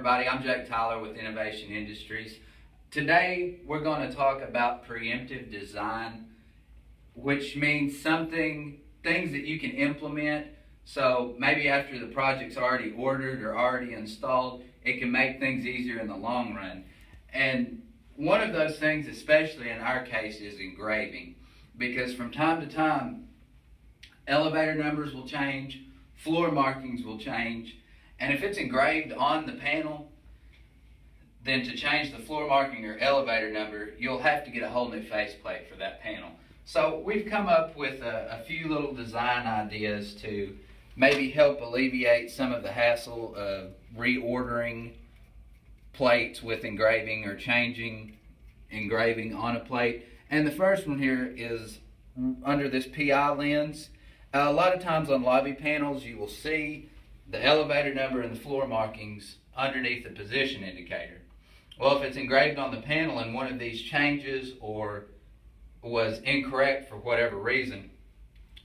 everybody, I'm Jake Tyler with Innovation Industries. Today we're going to talk about preemptive design, which means things that you can implement. So maybe after the project's already ordered or already installed, it can make things easier in the long run. And one of those things, especially in our case, is engraving, because from time to time elevator numbers will change, floor markings will change, and if it's engraved on the panel, then to change the floor marking or elevator number, you'll have to get a whole new faceplate for that panel. So we've come up with a few little design ideas to maybe help alleviate some of the hassle of reordering plates with engraving or changing engraving on a plate. And the first one here is under this PI lens. A lot of times on lobby panels you will see the elevator number and the floor markings underneath the position indicator. Well, if it's engraved on the panel and one of these changes or was incorrect for whatever reason,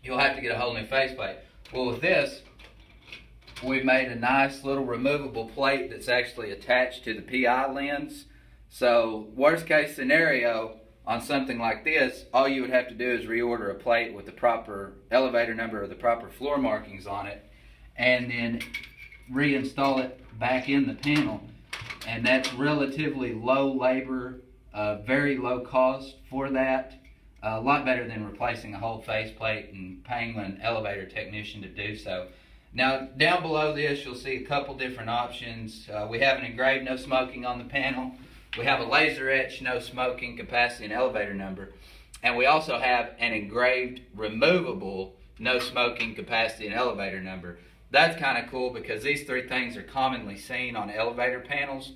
you'll have to get a whole new faceplate. Well, with this, we've made a nice little removable plate that's actually attached to the PI lens. So worst case scenario on something like this, all you would have to do is reorder a plate with the proper elevator number or the proper floor markings on it, and then reinstall it back in the panel. And that's relatively low labor, very low cost for that. A lot better than replacing a whole faceplate and paying an elevator technician to do so. Now, down below this, you'll see a couple different options. We have an engraved no smoking on the panel. We have a laser etch no smoking capacity and elevator number. And we also have an engraved removable no smoking capacity and elevator number. That's kind of cool because these three things are commonly seen on elevator panels.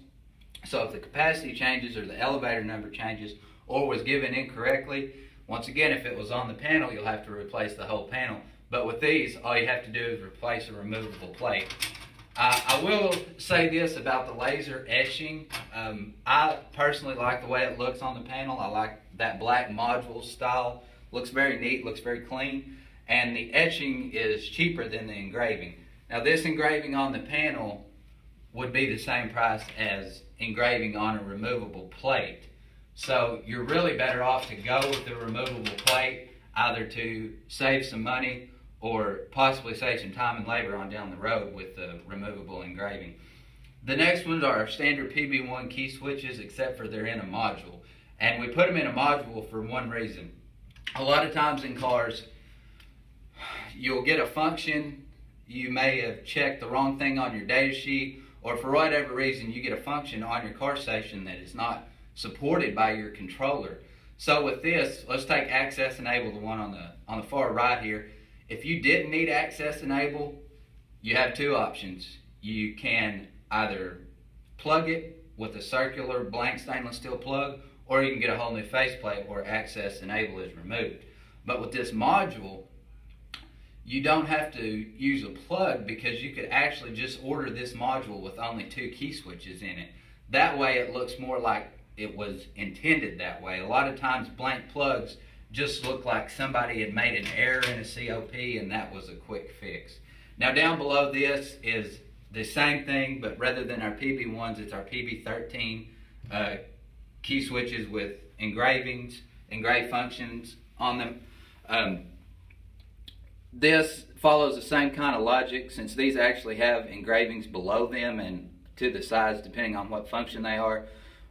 So if the capacity changes or the elevator number changes or was given incorrectly, once again, if it was on the panel, you'll have to replace the whole panel. But with these, all you have to do is replace a removable plate. I will say this about the laser etching. I personally like the way it looks on the panel. I like that black module style. Looks very neat, looks very clean. And the etching is cheaper than the engraving. Now this engraving on the panel would be the same price as engraving on a removable plate. So you're really better off to go with the removable plate, either to save some money or possibly save some time and labor on down the road with the removable engraving. The next ones are our standard PB1 key switches, except for they're in a module. And we put them in a module for one reason. A lot of times in cars, you'll get a function, you may have checked the wrong thing on your data sheet, or for whatever reason you get a function on your car station that is not supported by your controller. So with this, let's take access enable, the one on the far right here. If you didn't need access enable, you have two options. You can either plug it with a circular blank stainless steel plug, or you can get a whole new faceplate where access enable is removed. But with this module, you don't have to use a plug because you could actually just order this module with only two key switches in it. That way it looks more like it was intended that way. A lot of times blank plugs just look like somebody had made an error in a COP and that was a quick fix. Now down below this is the same thing, but rather than our PB1s, it's our PB13 key switches with engraved functions on them. This follows the same kind of logic, since these actually have engravings below them and to the sides depending on what function they are.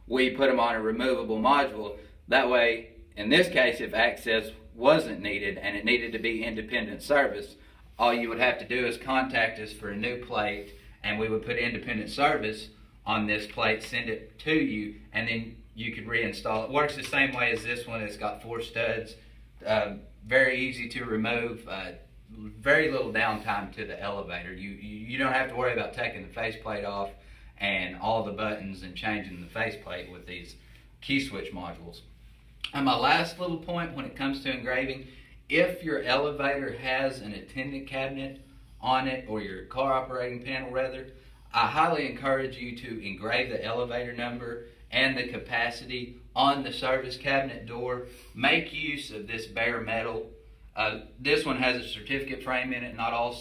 We put them on a removable module. That way, in this case, if access wasn't needed and it needed to be independent service, all you would have to do is contact us for a new plate, and we would put independent service on this plate, send it to you, and then you could reinstall it. Works the same way as this one. It's got 4 studs, very easy to remove, very little downtime to the elevator. You don't have to worry about taking the faceplate off and all the buttons and changing the faceplate with these key switch modules. And my last little point when it comes to engraving, if your elevator has an attendant cabinet on it, or your car operating panel rather, I highly encourage you to engrave the elevator number and the capacity on the service cabinet door. Make use of this bare metal. This one has a certificate frame in it. Not all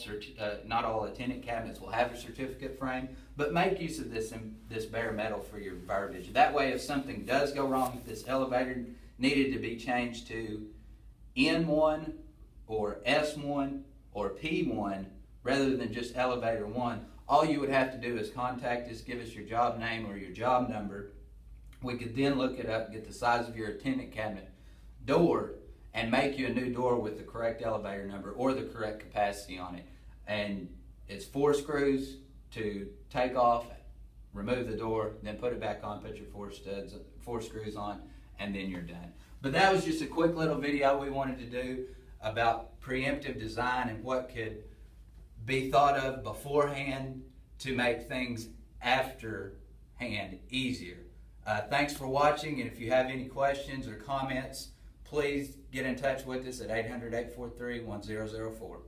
attendant cabinets will have a certificate frame, but make use of this bare metal for your verbiage. That way, if something does go wrong, if this elevator needed to be changed to N1 or S1 or P1 rather than just elevator 1, all you would have to do is contact us, give us your job name or your job number. We could then look it up, get the size of your attendant cabinet door, and make you a new door with the correct elevator number or the correct capacity on it. And it's 4 screws to take off, remove the door, then put it back on, put your 4 screws on, and then you're done. But that was just a quick little video we wanted to do about preemptive design and what could be thought of beforehand to make things afterhand easier. Thanks for watching, and if you have any questions or comments, please get in touch with us at 800-843-1004.